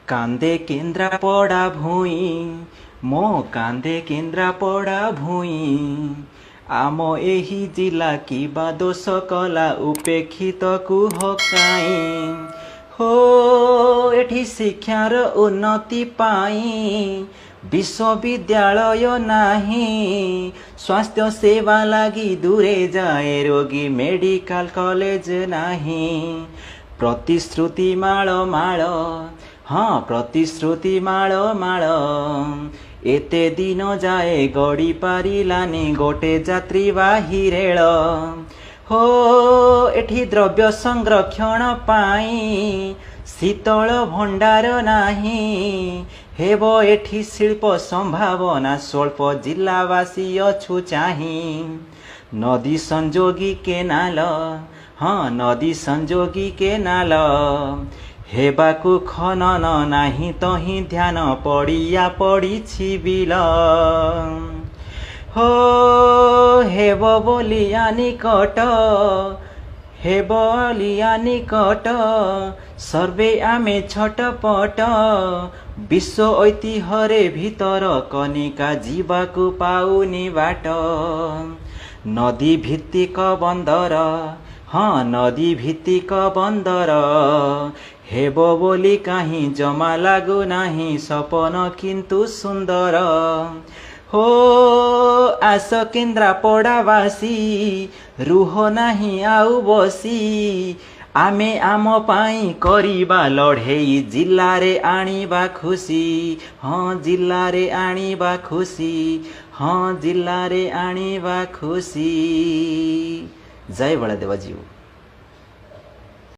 कांदे केन्द्रापड़ा भूई मो कांदे केन्द्रापड़ा भूई आम एही जिला की दोष कला उपेक्षित कुह काई हो एठी शिक्षार उन्नति पाई विश्वविद्यालय नाही स्वास्थ्य सेवा लगी दूरे जाए रोगी मेडिकल कॉलेज नाही प्रतिश्रुति माळ माळ हाँ प्रतिश्रुति माळ माळ एते दिन जाए गड़ी पारिलानी गोटे यात्रीवाही रेल हो एठी द्रव्य संरक्षण पाई शीतल भंडार नाही हेब एठी शिल्प संभावना स्वल्प जिलावासी अछु चाही नदी संजोगी केनाल हाँ नदी संजोगी केनाल हेबाकु खनन नाही तही ध्यान पड़िया पड़ी बिल हो हेब बोलिया निकट हेब लिया निकट सर्वे आमे छटपट विश्व ऐतिह्य भीतर कनिका जीवाकु पाउनी बाट नदी भित्तिक बंदर हाँ नदी भित्तिक बंदर हेब बोली कहीं जमा लागू नहीं सपन किंतु सुंदर हो आस केन्द्रापड़ावासी रुह नहीं आउ बसी आमे आम पाई करिबा लड़ेई जिल्ला रे आनिबा खुशी हाँ जिल्ला रे आनिबा खुशी हाँ जिल्ला रे आनिबा खुशी। जय बलदेव जीव।